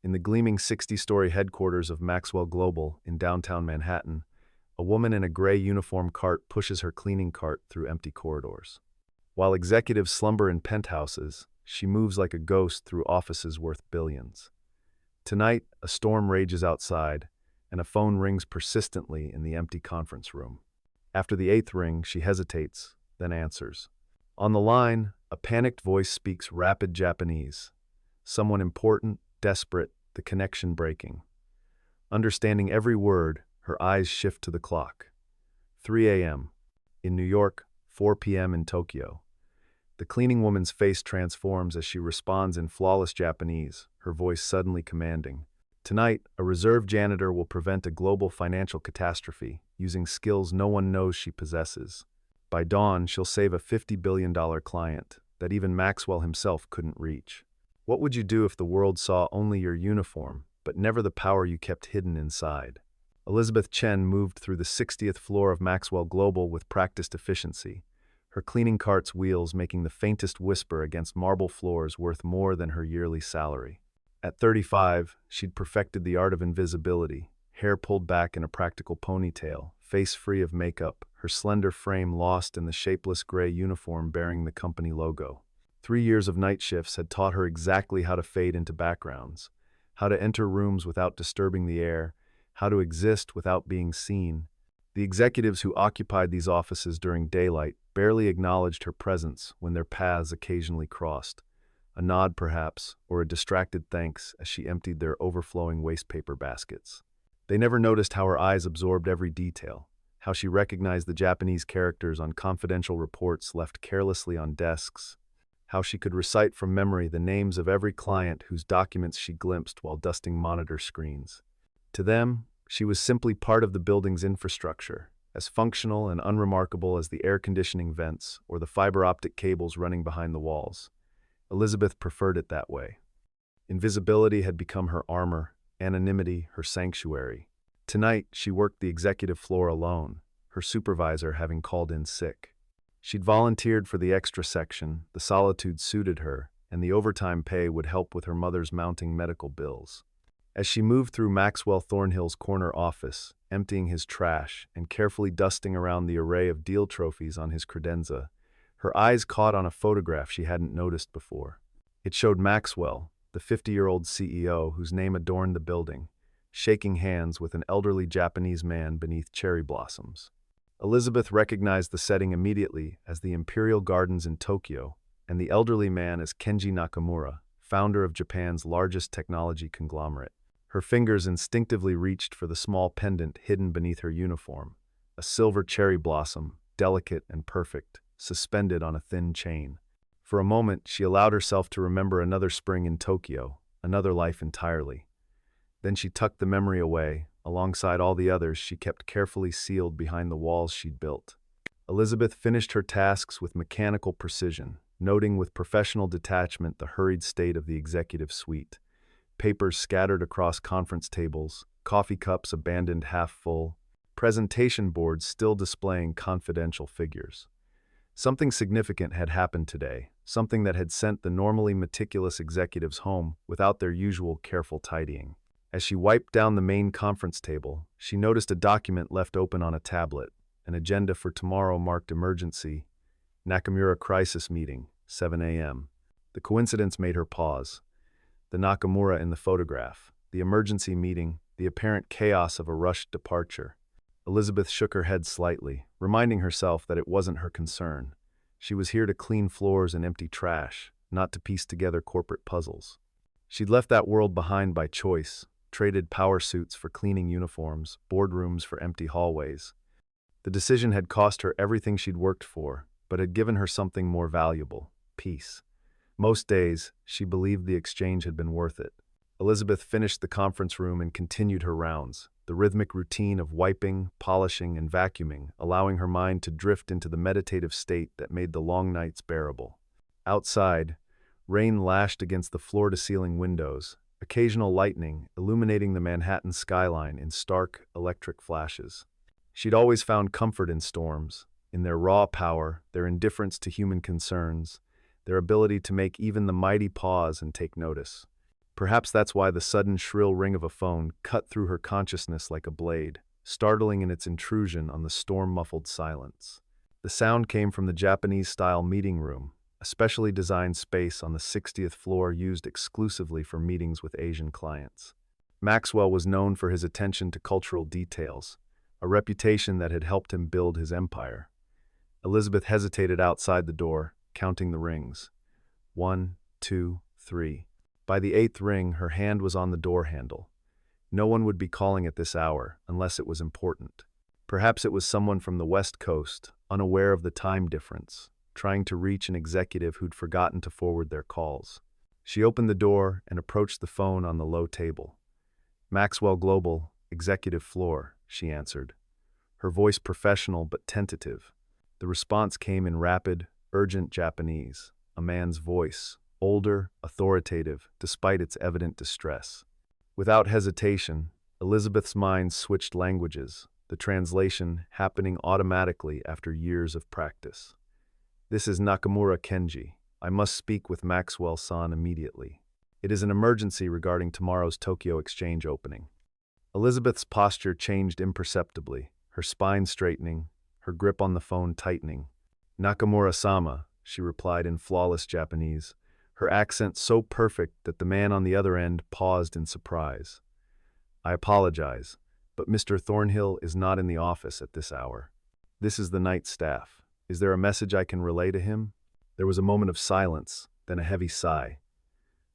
In the gleaming 60-story headquarters of Maxwell Global in downtown Manhattan, a woman in a gray uniform cart pushes her cleaning cart through empty corridors. While executives slumber in penthouses, she moves like a ghost through offices worth billions. Tonight, a storm rages outside, and a phone rings persistently in the empty conference room. After the eighth ring, she hesitates, then answers. On the line, a panicked voice speaks rapid Japanese. Someone important, desperate, the connection breaking. Understanding every word, her eyes shift to the clock. 3 a.m. in New York, 4 p.m. in Tokyo. The cleaning woman's face transforms as she responds in flawless Japanese, her voice suddenly commanding. Tonight, a reserve janitor will prevent a global financial catastrophe using skills no one knows she possesses. By dawn, she'll save a $50 billion client that even Maxwell himself couldn't reach. What would you do if the world saw only your uniform, but never the power you kept hidden inside? Elizabeth Chen moved through the 60th floor of Maxwell Global with practiced efficiency, her cleaning cart's wheels making the faintest whisper against marble floors worth more than her yearly salary. At 35, she'd perfected the art of invisibility, hair pulled back in a practical ponytail, face free of makeup, her slender frame lost in the shapeless gray uniform bearing the company logo. 3 years of night shifts had taught her exactly how to fade into backgrounds, how to enter rooms without disturbing the air, how to exist without being seen. The executives who occupied these offices during daylight barely acknowledged her presence when their paths occasionally crossed. A nod perhaps, or a distracted thanks as she emptied their overflowing wastepaper baskets. They never noticed how her eyes absorbed every detail, how she recognized the Japanese characters on confidential reports left carelessly on desks, how she could recite from memory the names of every client whose documents she glimpsed while dusting monitor screens. To them, she was simply part of the building's infrastructure, as functional and unremarkable as the air conditioning vents or the fiber optic cables running behind the walls. Elizabeth preferred it that way. Invisibility had become her armor, anonymity her sanctuary. Tonight, she worked the executive floor alone, her supervisor having called in sick. She'd volunteered for the extra section, the solitude suited her, and the overtime pay would help with her mother's mounting medical bills. As she moved through Maxwell Thornhill's corner office, emptying his trash and carefully dusting around the array of deal trophies on his credenza, her eyes caught on a photograph she hadn't noticed before. It showed Maxwell, the 50-year-old CEO whose name adorned the building, shaking hands with an elderly Japanese man beneath cherry blossoms. Elizabeth recognized the setting immediately as the Imperial Gardens in Tokyo, and the elderly man as Kenji Nakamura, founder of Japan's largest technology conglomerate. Her fingers instinctively reached for the small pendant hidden beneath her uniform, a silver cherry blossom, delicate and perfect, suspended on a thin chain. For a moment, she allowed herself to remember another spring in Tokyo, another life entirely. Then she tucked the memory away, alongside all the others she kept carefully sealed behind the walls she'd built. Elizabeth finished her tasks with mechanical precision, noting with professional detachment the hurried state of the executive suite. Papers scattered across conference tables, coffee cups abandoned half full, presentation boards still displaying confidential figures. Something significant had happened today, something that had sent the normally meticulous executives home without their usual careful tidying. As she wiped down the main conference table, she noticed a document left open on a tablet. An agenda for tomorrow marked emergency, Nakamura crisis meeting, 7 a.m. The coincidence made her pause. The Nakamura in the photograph, the emergency meeting, the apparent chaos of a rushed departure. Elizabeth shook her head slightly, reminding herself that it wasn't her concern. She was here to clean floors and empty trash, not to piece together corporate puzzles. She'd left that world behind by choice, traded power suits for cleaning uniforms, boardrooms for empty hallways. The decision had cost her everything she'd worked for, but had given her something more valuable: peace. Most days, she believed the exchange had been worth it. Elizabeth finished the conference room and continued her rounds, the rhythmic routine of wiping, polishing, and vacuuming, allowing her mind to drift into the meditative state that made the long nights bearable. Outside, rain lashed against the floor-to-ceiling windows, occasional lightning illuminating the Manhattan skyline in stark, electric flashes. She'd always found comfort in storms, in their raw power, their indifference to human concerns, their ability to make even the mighty pause and take notice. Perhaps that's why the sudden shrill ring of a phone cut through her consciousness like a blade, startling in its intrusion on the storm-muffled silence. The sound came from the Japanese-style meeting room, a specially designed space on the 60th floor used exclusively for meetings with Asian clients. Maxwell was known for his attention to cultural details, a reputation that had helped him build his empire. Elizabeth hesitated outside the door, counting the rings. 1, 2, 3. By the 8th ring, her hand was on the door handle. No one would be calling at this hour, unless it was important. Perhaps it was someone from the West Coast, unaware of the time difference, trying to reach an executive who'd forgotten to forward their calls. She opened the door and approached the phone on the low table. "Maxwell Global, executive floor," she answered, her voice professional but tentative. The response came in rapid, urgent Japanese, a man's voice, older, authoritative, despite its evident distress. Without hesitation, Elizabeth's mind switched languages, the translation happening automatically after years of practice. "This is Nakamura Kenji. I must speak with Maxwell-san immediately. It is an emergency regarding tomorrow's Tokyo Exchange opening." Elizabeth's posture changed imperceptibly, her spine straightening, her grip on the phone tightening. "Nakamura-sama," she replied in flawless Japanese, her accent so perfect that the man on the other end paused in surprise. "I apologize, but Mr. Thornhill is not in the office at this hour. This is the night staff. Is there a message I can relay to him?" There was a moment of silence, then a heavy sigh.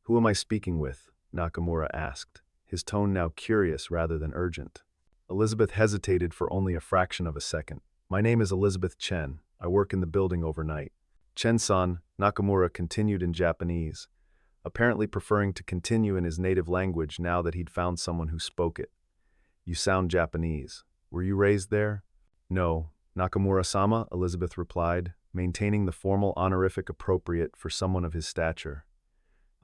"Who am I speaking with?" Nakamura asked, his tone now curious rather than urgent. Elizabeth hesitated for only a fraction of a second. "My name is Elizabeth Chen. I work in the building overnight." "Chen-san," Nakamura continued in Japanese, apparently preferring to continue in his native language now that he'd found someone who spoke it. "You sound Japanese. Were you raised there?" "No, Nakamura-sama," Elizabeth replied, maintaining the formal honorific appropriate for someone of his stature.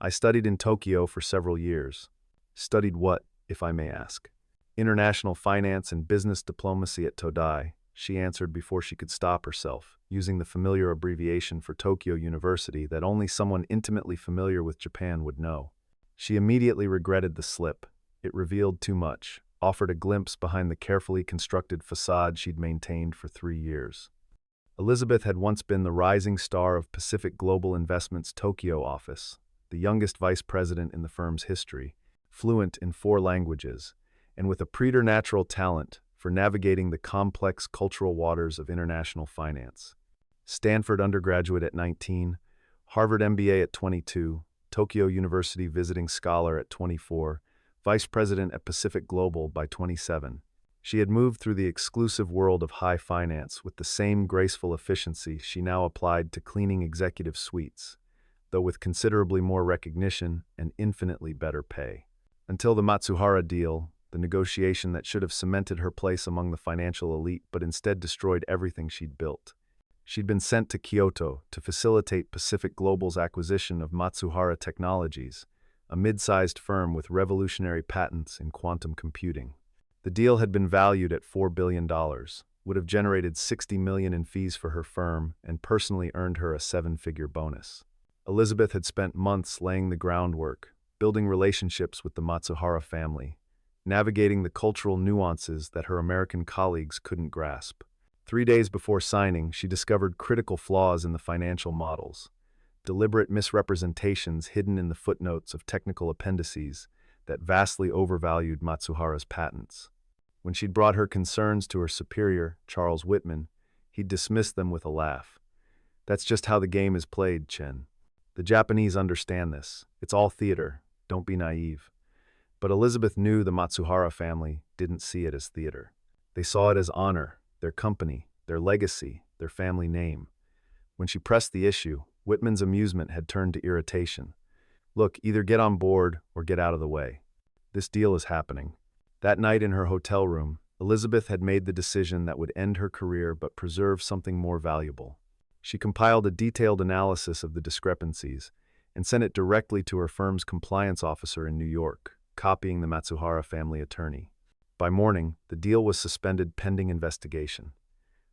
"I studied in Tokyo for several years." "Studied what, if I may ask?" "International finance and business diplomacy at Todai," she answered before she could stop herself, using the familiar abbreviation for Tokyo University that only someone intimately familiar with Japan would know. She immediately regretted the slip. It revealed too much, offered a glimpse behind the carefully constructed facade she'd maintained for 3 years. Elizabeth had once been the rising star of Pacific Global Investments' Tokyo office, the youngest vice president in the firm's history, fluent in 4 languages, and with a preternatural talent for navigating the complex cultural waters of international finance. Stanford undergraduate at 19, Harvard MBA at 22, Tokyo University visiting scholar at 24, vice president at Pacific Global by 27. She had moved through the exclusive world of high finance with the same graceful efficiency she now applied to cleaning executive suites, though with considerably more recognition and infinitely better pay. Until the Matsuhara deal, the negotiation that should have cemented her place among the financial elite but instead destroyed everything she'd built. She'd been sent to Kyoto to facilitate Pacific Global's acquisition of Matsuhara Technologies, a mid-sized firm with revolutionary patents in quantum computing. The deal had been valued at $4 billion, would have generated $60 million in fees for her firm, and personally earned her a 7-figure bonus. Elizabeth had spent months laying the groundwork, building relationships with the Matsuhara family, navigating the cultural nuances that her American colleagues couldn't grasp. 3 days before signing, she discovered critical flaws in the financial models, deliberate misrepresentations hidden in the footnotes of technical appendices that vastly overvalued Matsuhara's patents. When she'd brought her concerns to her superior, Charles Whitman, he'd dismissed them with a laugh. "That's just how the game is played, Chen. The Japanese understand this. It's all theater. Don't be naive." But Elizabeth knew the Matsuhara family didn't see it as theater. They saw it as honor, their company, their legacy, their family name. When she pressed the issue, Whitman's amusement had turned to irritation. "Look, either get on board or get out of the way. This deal is happening." That night in her hotel room, Elizabeth had made the decision that would end her career but preserve something more valuable. She compiled a detailed analysis of the discrepancies and sent it directly to her firm's compliance officer in New York, copying the Matsuhara family attorney. By morning, the deal was suspended pending investigation.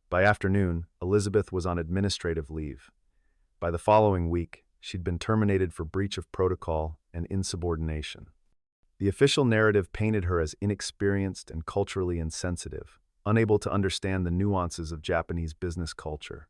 By afternoon, Elizabeth was on administrative leave. By the following week, she'd been terminated for breach of protocol and insubordination. The official narrative painted her as inexperienced and culturally insensitive, unable to understand the nuances of Japanese business culture,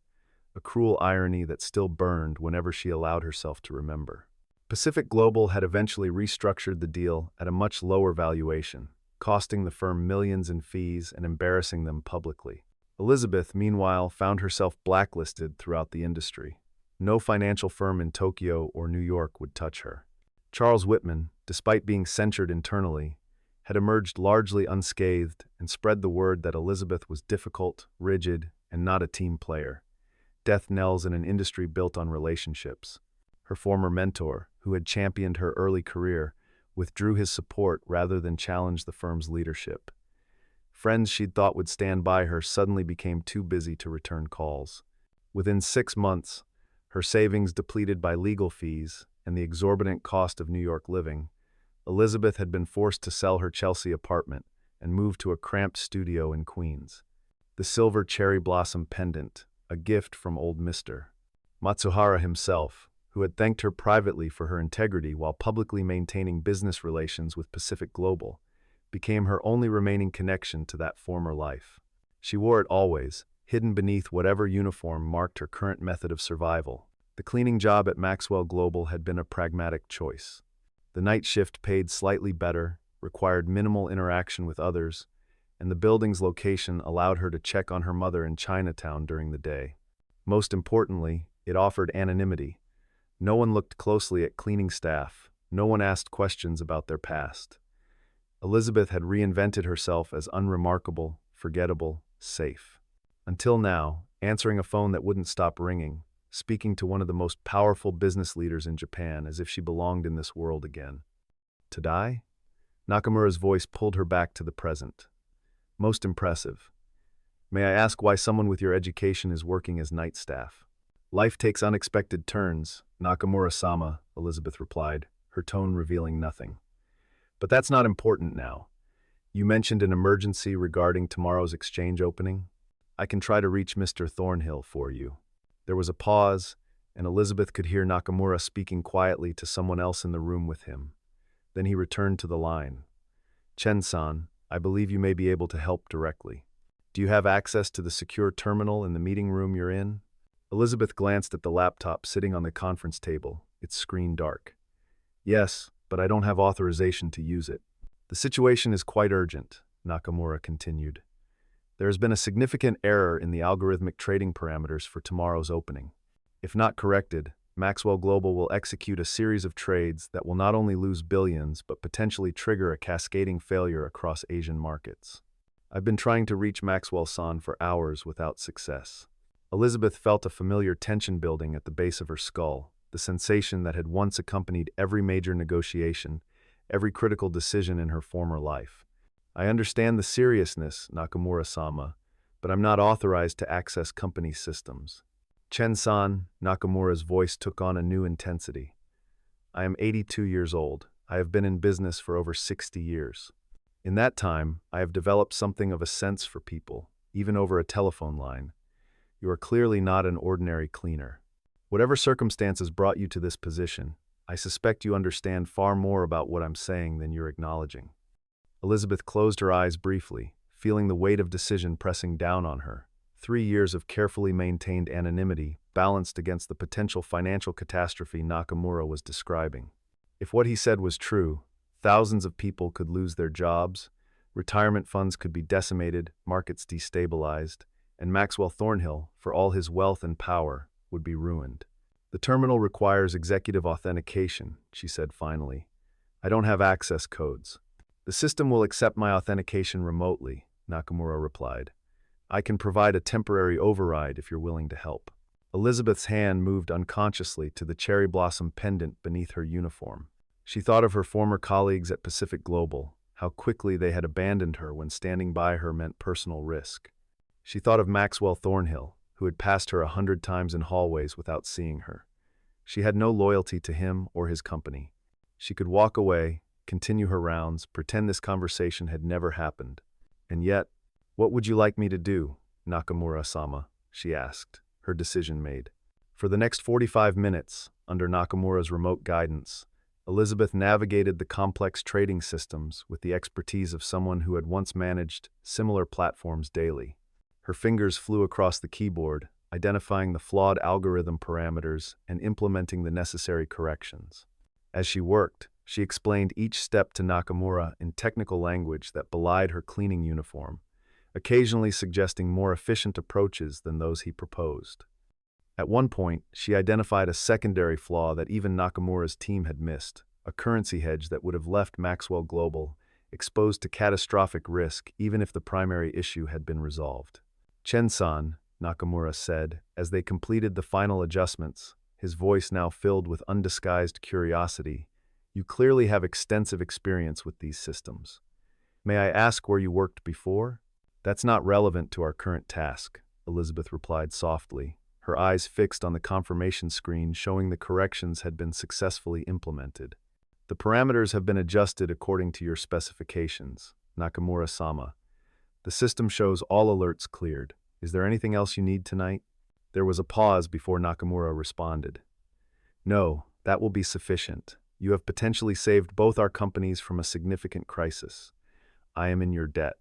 a cruel irony that still burned whenever she allowed herself to remember. Pacific Global had eventually restructured the deal at a much lower valuation, costing the firm millions in fees and embarrassing them publicly. Elizabeth, meanwhile, found herself blacklisted throughout the industry. No financial firm in Tokyo or New York would touch her. Charles Whitman, despite being censured internally, had emerged largely unscathed and spread the word that Elizabeth was difficult, rigid, and not a team player. Death knells in an industry built on relationships. Her former mentor, who had championed her early career, withdrew his support rather than challenge the firm's leadership. Friends she'd thought would stand by her suddenly became too busy to return calls. Within 6 months, her savings depleted by legal fees and the exorbitant cost of New York living, Elizabeth had been forced to sell her Chelsea apartment and move to a cramped studio in Queens. The silver cherry blossom pendant, a gift from old Mr. Matsuhara himself, who had thanked her privately for her integrity while publicly maintaining business relations with Pacific Global, became her only remaining connection to that former life. She wore it always, hidden beneath whatever uniform marked her current method of survival. The cleaning job at Maxwell Global had been a pragmatic choice. The night shift paid slightly better, required minimal interaction with others, and the building's location allowed her to check on her mother in Chinatown during the day. Most importantly, it offered anonymity. No one looked closely at cleaning staff. No one asked questions about their past. Elizabeth had reinvented herself as unremarkable, forgettable, safe. Until now, answering a phone that wouldn't stop ringing, speaking to one of the most powerful business leaders in Japan as if she belonged in this world again. To die? Nakamura's voice pulled her back to the present. Most impressive. May I ask why someone with your education is working as night staff? Life takes unexpected turns, Nakamura-sama, Elizabeth replied, her tone revealing nothing. But that's not important now. You mentioned an emergency regarding tomorrow's exchange opening. I can try to reach Mr. Thornhill for you. There was a pause, and Elizabeth could hear Nakamura speaking quietly to someone else in the room with him. Then he returned to the line. Chen-san, I believe you may be able to help directly. Do you have access to the secure terminal in the meeting room you're in? Elizabeth glanced at the laptop sitting on the conference table, its screen dark. Yes, but I don't have authorization to use it. The situation is quite urgent, Nakamura continued. There has been a significant error in the algorithmic trading parameters for tomorrow's opening. If not corrected, Maxwell Global will execute a series of trades that will not only lose billions but potentially trigger a cascading failure across Asian markets. I've been trying to reach Maxwell-san for hours without success. Elizabeth felt a familiar tension building at the base of her skull, the sensation that had once accompanied every major negotiation, every critical decision in her former life. I understand the seriousness, Nakamura-sama, but I'm not authorized to access company systems. Chen-san, Nakamura's voice took on a new intensity. I am 82 years old. I have been in business for over 60 years. In that time, I have developed something of a sense for people, even over a telephone line. You are clearly not an ordinary cleaner. Whatever circumstances brought you to this position, I suspect you understand far more about what I'm saying than you're acknowledging. Elizabeth closed her eyes briefly, feeling the weight of decision pressing down on her. 3 years of carefully maintained anonymity balanced against the potential financial catastrophe Nakamura was describing. If what he said was true, thousands of people could lose their jobs, retirement funds could be decimated, markets destabilized, and Maxwell Thornhill, for all his wealth and power, would be ruined. The terminal requires executive authentication, she said finally. I don't have access codes. The system will accept my authentication remotely, Nakamura replied. I can provide a temporary override if you're willing to help. Elizabeth's hand moved unconsciously to the cherry blossom pendant beneath her uniform. She thought of her former colleagues at Pacific Global, how quickly they had abandoned her when standing by her meant personal risk. She thought of Maxwell Thornhill, who had passed her 100 times in hallways without seeing her. She had no loyalty to him or his company. She could walk away, continue her rounds, pretend this conversation had never happened. And yet, what would you like me to do, Nakamura-sama? She asked, her decision made. For the next 45 minutes, under Nakamura's remote guidance, Elizabeth navigated the complex trading systems with the expertise of someone who had once managed similar platforms daily. Her fingers flew across the keyboard, identifying the flawed algorithm parameters and implementing the necessary corrections. As she worked, she explained each step to Nakamura in technical language that belied her cleaning uniform, occasionally suggesting more efficient approaches than those he proposed. At one point, she identified a secondary flaw that even Nakamura's team had missed, a currency hedge that would have left Maxwell Global exposed to catastrophic risk even if the primary issue had been resolved. "Chen-san," Nakamura said, as they completed the final adjustments, his voice now filled with undisguised curiosity, "you clearly have extensive experience with these systems. May I ask where you worked before?" "That's not relevant to our current task," Elizabeth replied softly, her eyes fixed on the confirmation screen showing the corrections had been successfully implemented. "The parameters have been adjusted according to your specifications, Nakamura-sama. The system shows all alerts cleared. Is there anything else you need tonight?" There was a pause before Nakamura responded. "No, that will be sufficient. You have potentially saved both our companies from a significant crisis. I am in your debt."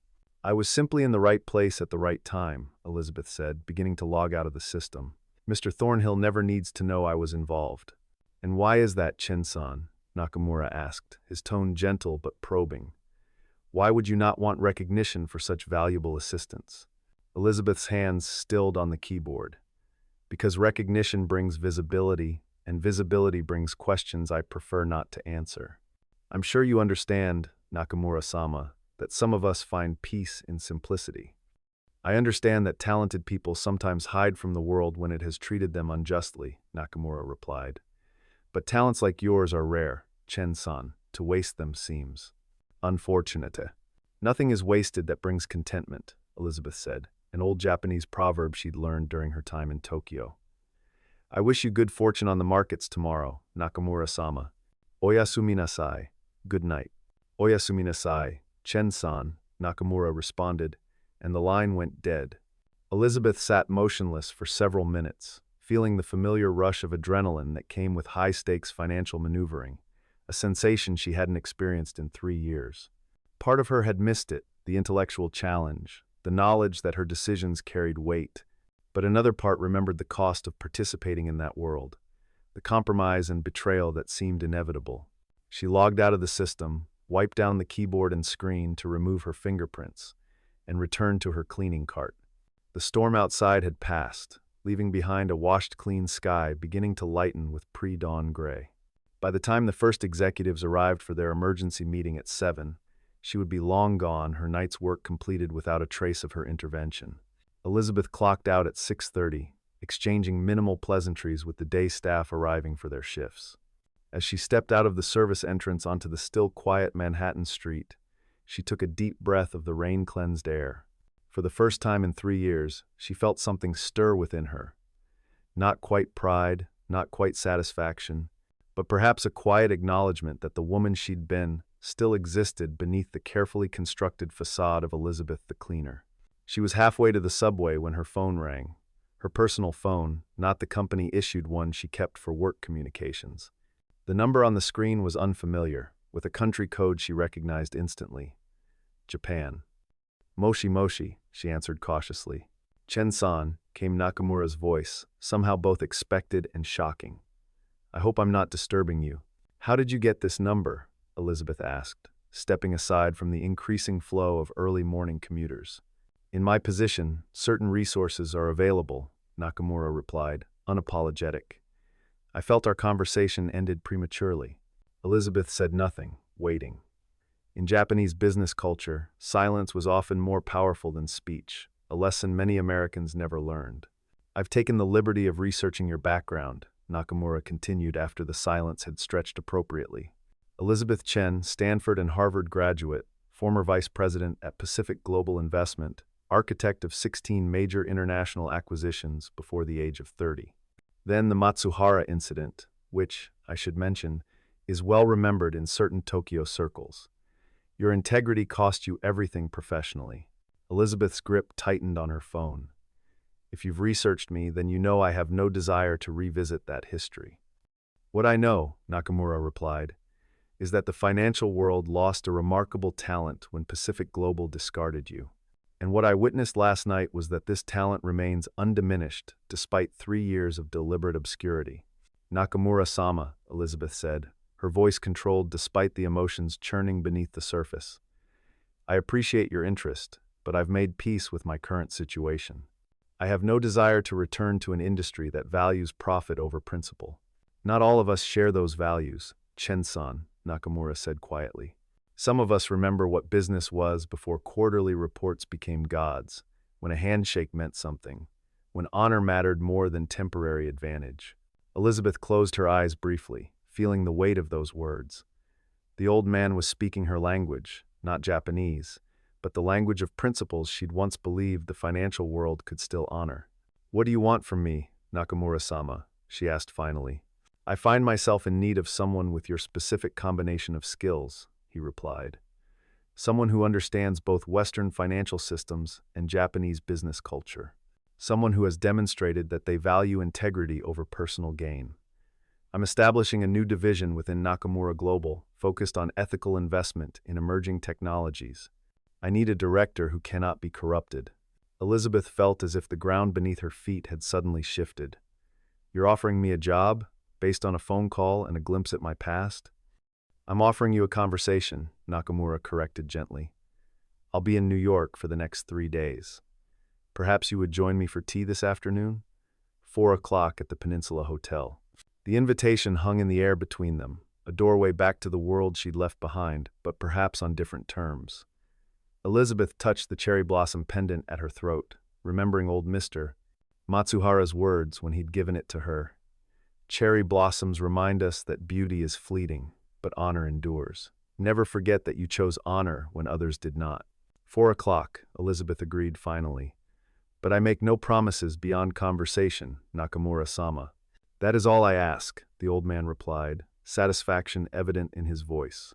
"I was simply in the right place at the right time," Elizabeth said, beginning to log out of the system. "Mr. Thornhill never needs to know I was involved." "And why is that, Chen-san?" Nakamura asked, his tone gentle but probing. "Why would you not want recognition for such valuable assistance?" Elizabeth's hands stilled on the keyboard. "Because recognition brings visibility, and visibility brings questions I prefer not to answer. I'm sure you understand, Nakamura-sama, that some of us find peace in simplicity. I understand that talented people sometimes hide from the world when it has treated them unjustly," Nakamura replied. "But talents like yours are rare, Chen-san. To waste them seems unfortunate." "Nothing is wasted that brings contentment," Elizabeth said, an old Japanese proverb she'd learned during her time in Tokyo. "I wish you good fortune on the markets tomorrow, Nakamura-sama. Oyasumi nasai. Good night." "Oyasumi nasai, Chen-san," Nakamura responded, and the line went dead. Elizabeth sat motionless for several minutes, feeling the familiar rush of adrenaline that came with high-stakes financial maneuvering, a sensation she hadn't experienced in 3 years. Part of her had missed it, the intellectual challenge, the knowledge that her decisions carried weight, but another part remembered the cost of participating in that world, the compromise and betrayal that seemed inevitable. She logged out of the system, wiped down the keyboard and screen to remove her fingerprints, and returned to her cleaning cart. The storm outside had passed, leaving behind a washed-clean sky beginning to lighten with pre-dawn gray. By the time the first executives arrived for their emergency meeting at 7, she would be long gone, her night's work completed without a trace of her intervention. Elizabeth clocked out at 6:30, exchanging minimal pleasantries with the day staff arriving for their shifts. As she stepped out of the service entrance onto the still quiet Manhattan street, she took a deep breath of the rain-cleansed air. For the first time in 3 years, she felt something stir within her. Not quite pride, not quite satisfaction, but perhaps a quiet acknowledgement that the woman she'd been still existed beneath the carefully constructed facade of Elizabeth the cleaner. She was halfway to the subway when her phone rang. Her personal phone, not the company-issued one she kept for work communications. The number on the screen was unfamiliar, with a country code she recognized instantly. Japan. "Moshi Moshi," she answered cautiously. "Chen-san," came Nakamura's voice, somehow both expected and shocking. "I hope I'm not disturbing you." "How did you get this number?" Elizabeth asked, stepping aside from the increasing flow of early morning commuters. "In my position, certain resources are available," Nakamura replied, unapologetic. "I felt our conversation ended prematurely." Elizabeth said nothing, waiting. In Japanese business culture, silence was often more powerful than speech, a lesson many Americans never learned. "I've taken the liberty of researching your background," Nakamura continued after the silence had stretched appropriately. "Elizabeth Chen, Stanford and Harvard graduate, former vice president at Pacific Global Investment, architect of 16 major international acquisitions before the age of 30. Then the Matsuhara incident, which, I should mention, is well remembered in certain Tokyo circles. Your integrity cost you everything professionally." Elizabeth's grip tightened on her phone. "If you've researched me, then you know I have no desire to revisit that history." "What I know," Nakamura replied, is that the financial world lost a remarkable talent when Pacific Global discarded you. And what I witnessed last night was that this talent remains undiminished despite 3 years of deliberate obscurity. Nakamura-sama, Elizabeth said, her voice controlled despite the emotions churning beneath the surface. I appreciate your interest, but I've made peace with my current situation. I have no desire to return to an industry that values profit over principle. Not all of us share those values, Chen-san, Nakamura said quietly. Some of us remember what business was before quarterly reports became gods, when a handshake meant something, when honor mattered more than temporary advantage. Elizabeth closed her eyes briefly, feeling the weight of those words. The old man was speaking her language, not Japanese, but the language of principles she'd once believed the financial world could still honor. "What do you want from me, Nakamura-sama?" she asked finally. "I find myself in need of someone with your specific combination of skills," he replied. "Someone who understands both Western financial systems and Japanese business culture. Someone who has demonstrated that they value integrity over personal gain. I'm establishing a new division within Nakamura Global, focused on ethical investment in emerging technologies. I need a director who cannot be corrupted." Elizabeth felt as if the ground beneath her feet had suddenly shifted. "You're offering me a job, based on a phone call and a glimpse at my past?" "I'm offering you a conversation," Nakamura corrected gently. "I'll be in New York for the next 3 days. Perhaps you would join me for tea this afternoon? 4 o'clock at the Peninsula Hotel." The invitation hung in the air between them, a doorway back to the world she'd left behind, but perhaps on different terms. Elizabeth touched the cherry blossom pendant at her throat, remembering old Mr. Matsuhara's words when he'd given it to her. "Cherry blossoms remind us that beauty is fleeting, but honor endures. Never forget that you chose honor when others did not." 4 o'clock, Elizabeth agreed finally. "But I make no promises beyond conversation, Nakamura-sama." "That is all I ask," the old man replied, satisfaction evident in his voice.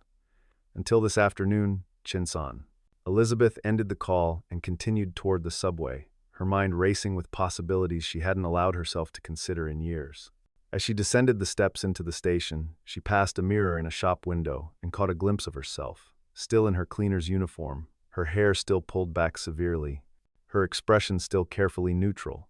"Until this afternoon, Chen-san." Elizabeth ended the call and continued toward the subway, her mind racing with possibilities she hadn't allowed herself to consider in years. As she descended the steps into the station, she passed a mirror in a shop window and caught a glimpse of herself, still in her cleaner's uniform, her hair still pulled back severely, her expression still carefully neutral.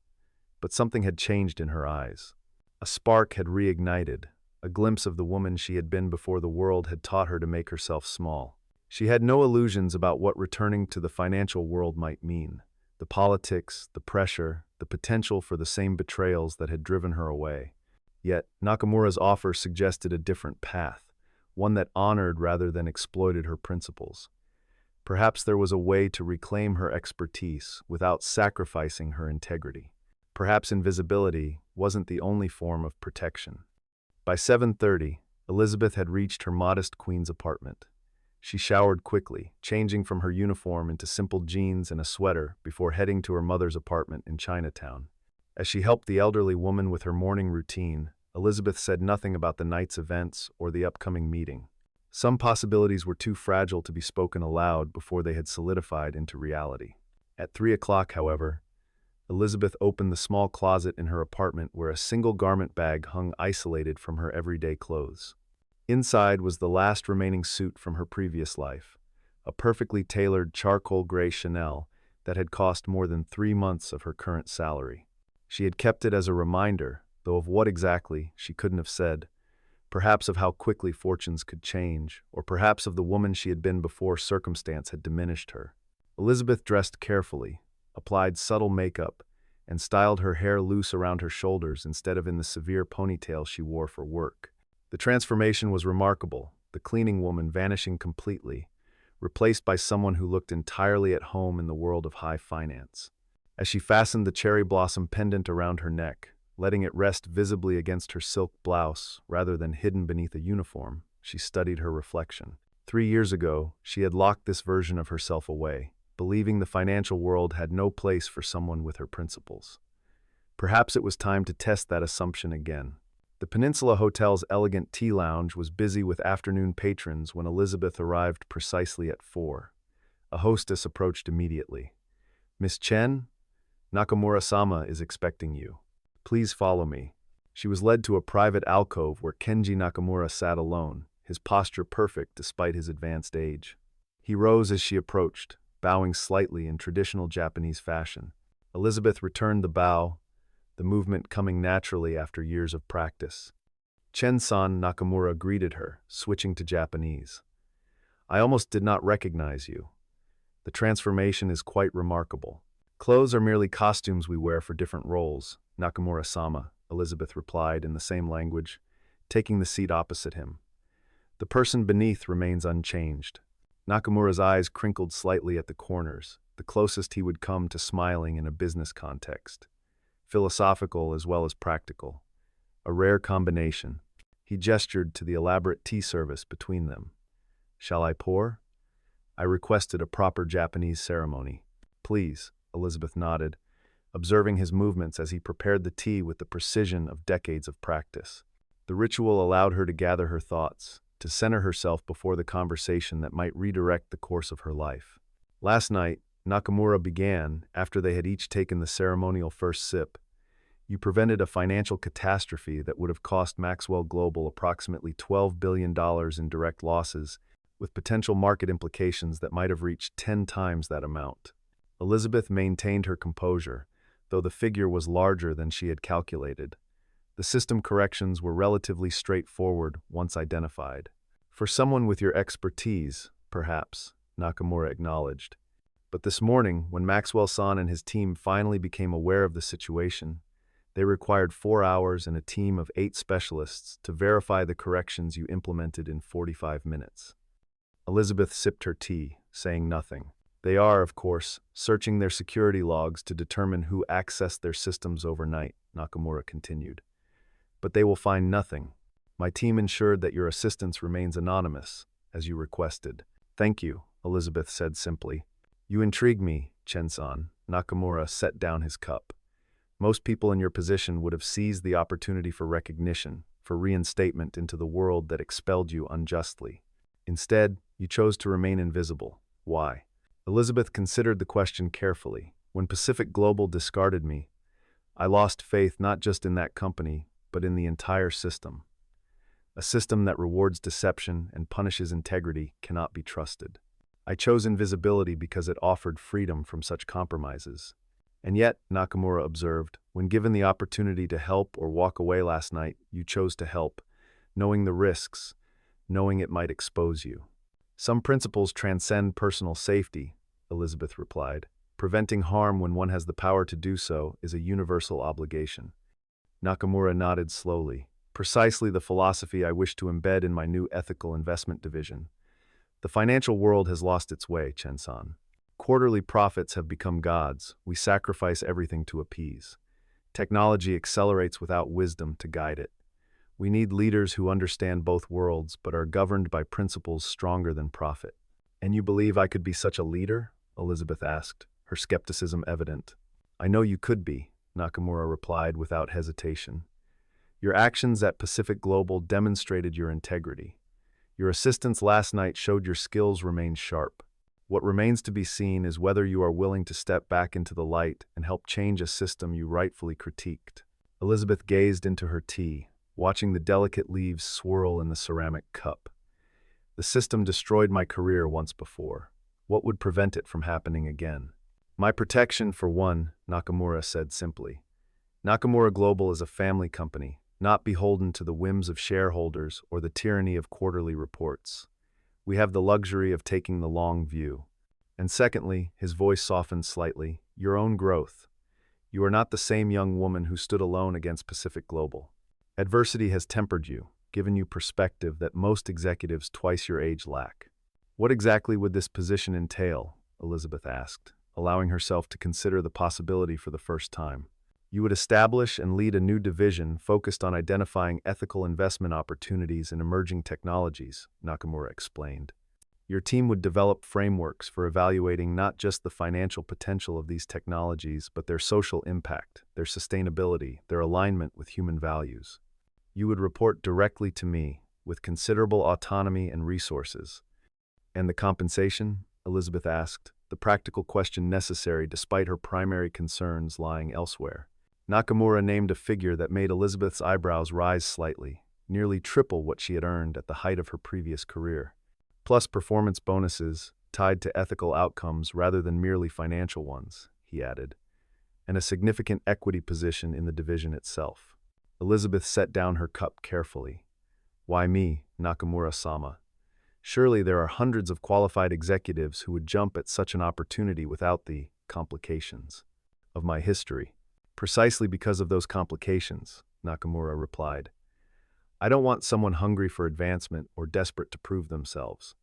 But something had changed in her eyes. A spark had reignited, a glimpse of the woman she had been before the world had taught her to make herself small. She had no illusions about what returning to the financial world might mean. The politics, the pressure, the potential for the same betrayals that had driven her away. Yet, Nakamura's offer suggested a different path, one that honored rather than exploited her principles. Perhaps there was a way to reclaim her expertise without sacrificing her integrity. Perhaps invisibility wasn't the only form of protection. By 7:30, Elizabeth had reached her modest queen's apartment. She showered quickly, changing from her uniform into simple jeans and a sweater before heading to her mother's apartment in Chinatown. As she helped the elderly woman with her morning routine, Elizabeth said nothing about the night's events or the upcoming meeting. Some possibilities were too fragile to be spoken aloud before they had solidified into reality. At 3 o'clock, however, Elizabeth opened the small closet in her apartment where a single garment bag hung isolated from her everyday clothes. Inside was the last remaining suit from her previous life, a perfectly tailored charcoal gray Chanel that had cost more than 3 months of her current salary. She had kept it as a reminder, though of what exactly she couldn't have said. Perhaps of how quickly fortunes could change, or perhaps of the woman she had been before circumstance had diminished her. Elizabeth dressed carefully, applied subtle makeup, and styled her hair loose around her shoulders instead of in the severe ponytail she wore for work. The transformation was remarkable, the cleaning woman vanishing completely, replaced by someone who looked entirely at home in the world of high finance. As she fastened the cherry blossom pendant around her neck, letting it rest visibly against her silk blouse rather than hidden beneath a uniform, she studied her reflection. 3 years ago, she had locked this version of herself away, believing the financial world had no place for someone with her principles. Perhaps it was time to test that assumption again. The Peninsula Hotel's elegant tea lounge was busy with afternoon patrons when Elizabeth arrived precisely at 4. A hostess approached immediately. "Miss Chen, Nakamura-sama is expecting you. Please follow me." She was led to a private alcove where Kenji Nakamura sat alone, his posture perfect despite his advanced age. He rose as she approached, bowing slightly in traditional Japanese fashion. Elizabeth returned the bow, the movement coming naturally after years of practice. Chen-san Nakamura greeted her, switching to Japanese. I almost did not recognize you. The transformation is quite remarkable. Clothes are merely costumes we wear for different roles, Nakamura-sama, Elizabeth replied in the same language, taking the seat opposite him. The person beneath remains unchanged. Nakamura's eyes crinkled slightly at the corners, the closest he would come to smiling in a business context. Philosophical as well as practical. A rare combination. He gestured to the elaborate tea service between them. Shall I pour? I requested a proper Japanese ceremony. Please, Elizabeth nodded, observing his movements as he prepared the tea with the precision of decades of practice. The ritual allowed her to gather her thoughts, to center herself before the conversation that might redirect the course of her life. Last night, Nakamura began, after they had each taken the ceremonial first sip. You prevented a financial catastrophe that would have cost Maxwell Global approximately $12 billion in direct losses, with potential market implications that might have reached 10 times that amount. Elizabeth maintained her composure, though the figure was larger than she had calculated. The system corrections were relatively straightforward once identified. For someone with your expertise, perhaps, Nakamura acknowledged. But this morning, when Maxwell-san and his team finally became aware of the situation, they required 4 hours and a team of 8 specialists to verify the corrections you implemented in 45 minutes. Elizabeth sipped her tea, saying nothing. They are, of course, searching their security logs to determine who accessed their systems overnight, Nakamura continued. But they will find nothing. My team ensured that your assistance remains anonymous, as you requested. Thank you, Elizabeth said simply. You intrigue me, Chen-san. Nakamura set down his cup. Most people in your position would have seized the opportunity for recognition, for reinstatement into the world that expelled you unjustly. Instead, you chose to remain invisible. Why? Elizabeth considered the question carefully. When Pacific Global discarded me, I lost faith not just in that company, but in the entire system. A system that rewards deception and punishes integrity cannot be trusted. I chose invisibility because it offered freedom from such compromises. And yet, Nakamura observed, when given the opportunity to help or walk away last night, you chose to help, knowing the risks, knowing it might expose you. Some principles transcend personal safety, Elizabeth replied. Preventing harm when one has the power to do so is a universal obligation. Nakamura nodded slowly. Precisely the philosophy I wish to embed in my new ethical investment division. The financial world has lost its way, Chen-san. Quarterly profits have become gods. We sacrifice everything to appease. Technology accelerates without wisdom to guide it. We need leaders who understand both worlds but are governed by principles stronger than profit. And you believe I could be such a leader? Elizabeth asked, her skepticism evident. I know you could be, Nakamura replied without hesitation. Your actions at Pacific Global demonstrated your integrity. Your assistance last night showed your skills remain sharp. What remains to be seen is whether you are willing to step back into the light and help change a system you rightfully critiqued. Elizabeth gazed into her tea, watching the delicate leaves swirl in the ceramic cup. The system destroyed my career once before. What would prevent it from happening again? My protection, for one, Nakamura said simply. Nakamura Global is a family company, not beholden to the whims of shareholders or the tyranny of quarterly reports. We have the luxury of taking the long view. And secondly, his voice softened slightly, your own growth. You are not the same young woman who stood alone against Pacific Global. Adversity has tempered you, given you perspective that most executives twice your age lack. What exactly would this position entail? Elizabeth asked, allowing herself to consider the possibility for the first time. You would establish and lead a new division focused on identifying ethical investment opportunities in emerging technologies, Nakamura explained. Your team would develop frameworks for evaluating not just the financial potential of these technologies, but their social impact, their sustainability, their alignment with human values. You would report directly to me, with considerable autonomy and resources. And the compensation? Elizabeth asked, the practical question necessary despite her primary concerns lying elsewhere. Nakamura named a figure that made Elizabeth's eyebrows rise slightly. nearly triple what she had earned at the height of her previous career. Plus performance bonuses tied to ethical outcomes rather than merely financial ones, he added, and a significant equity position in the division itself. Elizabeth set down her cup carefully. Why me, Nakamura-sama? Surely there are hundreds of qualified executives who would jump at such an opportunity without the complications of my history. Precisely because of those complications, Nakamura replied. I don't want someone hungry for advancement or desperate to prove themselves.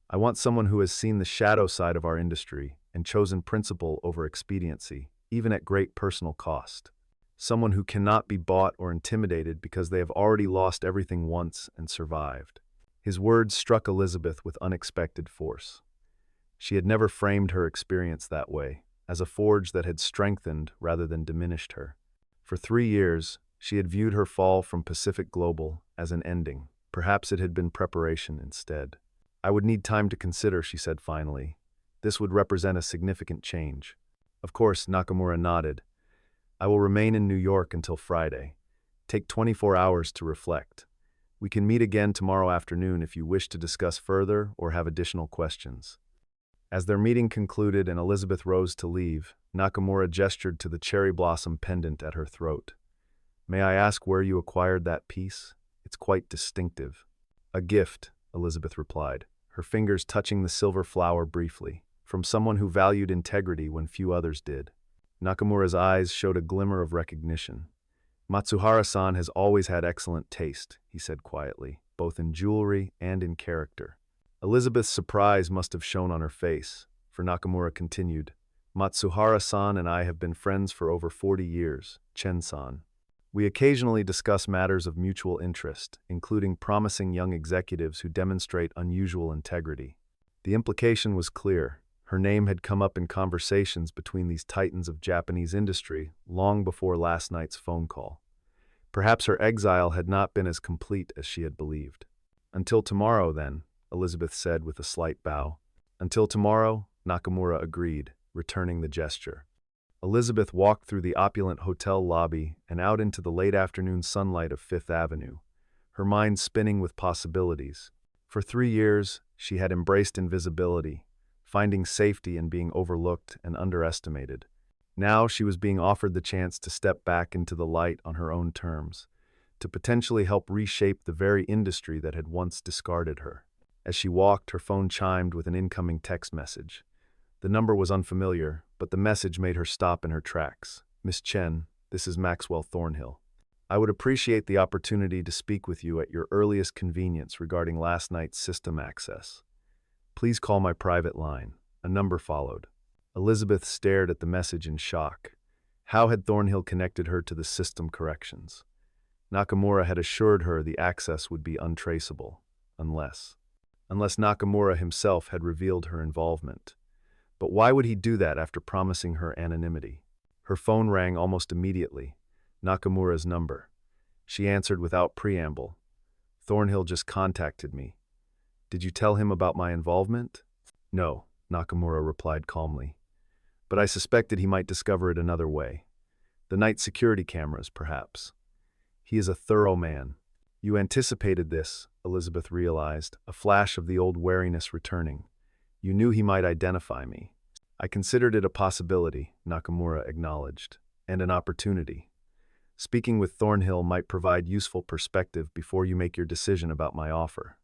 I want someone who has seen the shadow side of our industry and chosen principle over expediency, even at great personal cost. Someone who cannot be bought or intimidated because they have already lost everything once and survived. His words struck Elizabeth with unexpected force. She had never framed her experience that way, as a forge that had strengthened rather than diminished her. For 3 years, she had viewed her fall from Pacific Global as an ending. Perhaps it had been preparation instead. I would need time to consider, she said finally. This would represent a significant change. Of course, Nakamura nodded. I will remain in New York until Friday. Take 24 hours to reflect. We can meet again tomorrow afternoon if you wish to discuss further or have additional questions. As their meeting concluded and Elizabeth rose to leave, Nakamura gestured to the cherry blossom pendant at her throat. May I ask where you acquired that piece? It's quite distinctive. A gift, Elizabeth replied, her fingers touching the silver flower briefly, from someone who valued integrity when few others did. Nakamura's eyes showed a glimmer of recognition. Matsuhara-san has always had excellent taste, he said quietly, both in jewelry and in character. Elizabeth's surprise must have shown on her face, for Nakamura continued, Matsuhara-san and I have been friends for over 40 years, Chen-san. We occasionally discuss matters of mutual interest, including promising young executives who demonstrate unusual integrity. The implication was clear. Her name had come up in conversations between these titans of Japanese industry long before last night's phone call. Perhaps her exile had not been as complete as she had believed. Until tomorrow, then, Elizabeth said with a slight bow. Until tomorrow, Nakamura agreed, returning the gesture. Elizabeth walked through the opulent hotel lobby and out into the late afternoon sunlight of Fifth Avenue, her mind spinning with possibilities. For 3 years, she had embraced invisibility, finding safety in being overlooked and underestimated. Now she was being offered the chance to step back into the light on her own terms, to potentially help reshape the very industry that had once discarded her. As she walked, her phone chimed with an incoming text message. The number was unfamiliar, but the message made her stop in her tracks. Miss Chen, this is Maxwell Thornhill. I would appreciate the opportunity to speak with you at your earliest convenience regarding last night's system access. Please call my private line. A number followed. Elizabeth stared at the message in shock. How had Thornhill connected her to the system corrections? Nakamura had assured her the access would be untraceable, unless Nakamura himself had revealed her involvement. But why would he do that after promising her anonymity? Her phone rang almost immediately. Nakamura's number. She answered without preamble. Thornhill just contacted me. Did you tell him about my involvement? No, Nakamura replied calmly. But I suspected he might discover it another way. The night security cameras, perhaps. He is a thorough man. You anticipated this, Elizabeth realized, a flash of the old wariness returning. You knew he might identify me. I considered it a possibility, Nakamura acknowledged, and an opportunity. Speaking with Thornhill might provide useful perspective before you make your decision about my offer.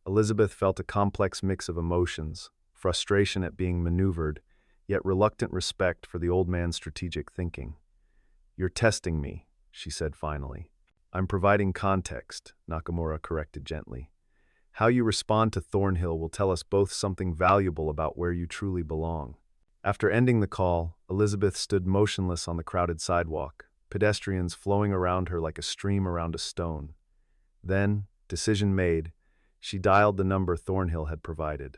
Elizabeth felt a complex mix of emotions, frustration at being maneuvered, yet reluctant respect for the old man's strategic thinking. You're testing me, she said finally. I'm providing context, Nakamura corrected gently. How you respond to Thornhill will tell us both something valuable about where you truly belong. After ending the call, Elizabeth stood motionless on the crowded sidewalk, pedestrians flowing around her like a stream around a stone. Then, decision made, she dialed the number Thornhill had provided.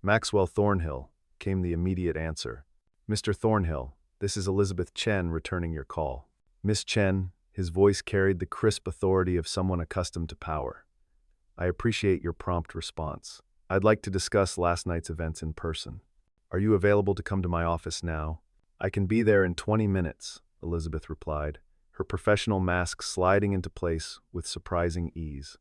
Maxwell Thornhill, came the immediate answer. Mr. Thornhill, this is Elizabeth Chen returning your call. Miss Chen, his voice carried the crisp authority of someone accustomed to power. I appreciate your prompt response. I'd like to discuss last night's events in person. Are you available to come to my office now? I can be there in 20 minutes, Elizabeth replied, her professional mask sliding into place with surprising ease.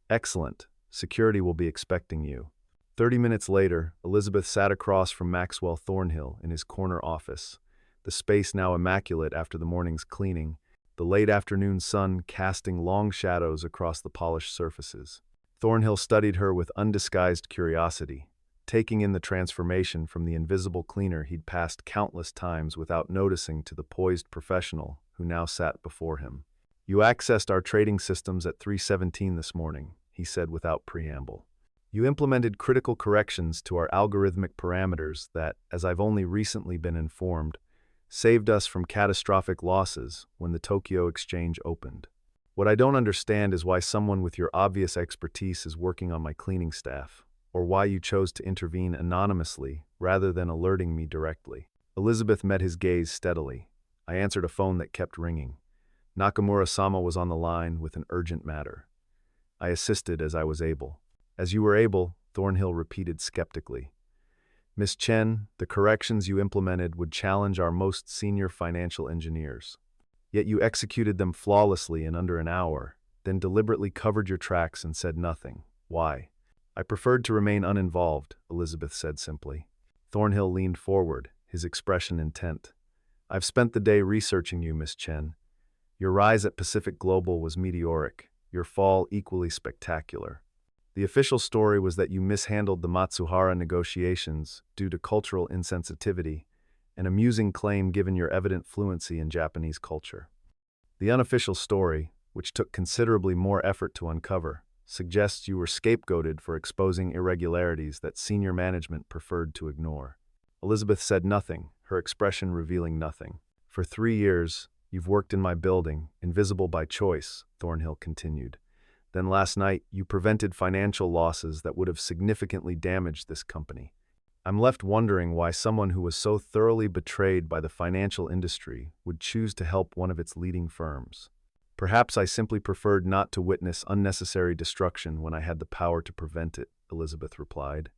Excellent. Security will be expecting you. 30 minutes later, Elizabeth sat across from Maxwell Thornhill in his corner office, the space now immaculate after the morning's cleaning, the late afternoon sun casting long shadows across the polished surfaces. Thornhill studied her with undisguised curiosity, taking in the transformation from the invisible cleaner he'd passed countless times without noticing to the poised professional who now sat before him. "You accessed our trading systems at 3:17 this morning," he said without preamble. "You implemented critical corrections to our algorithmic parameters that, as I've only recently been informed, saved us from catastrophic losses when the Tokyo exchange opened. What I don't understand is why someone with your obvious expertise is working on my cleaning staff, or why you chose to intervene anonymously rather than alerting me directly." Elizabeth met his gaze steadily. "I answered a phone that kept ringing. Nakamura-sama was on the line with an urgent matter. I assisted as I was able." "As you were able," Thornhill repeated skeptically. "Miss Chen, the corrections you implemented would challenge our most senior financial engineers. Yet you executed them flawlessly in under an hour, then deliberately covered your tracks and said nothing. Why?" "I preferred to remain uninvolved," Elizabeth said simply. Thornhill leaned forward, his expression intent. "I've spent the day researching you, Miss Chen. Your rise at Pacific Global was meteoric, your fall equally spectacular. The official story was that you mishandled the Matsuhara negotiations due to cultural insensitivity, an amusing claim given your evident fluency in Japanese culture. The unofficial story, which took considerably more effort to uncover, suggests you were scapegoated for exposing irregularities that senior management preferred to ignore." Elizabeth said nothing, her expression revealing nothing. "For 3 years, you've worked in my building, invisible by choice," Thornhill continued. "Then last night, you prevented financial losses that would have significantly damaged this company. I'm left wondering why someone who was so thoroughly betrayed by the financial industry would choose to help one of its leading firms. Perhaps I simply preferred not to witness unnecessary destruction when I had the power to prevent it," Elizabeth replied.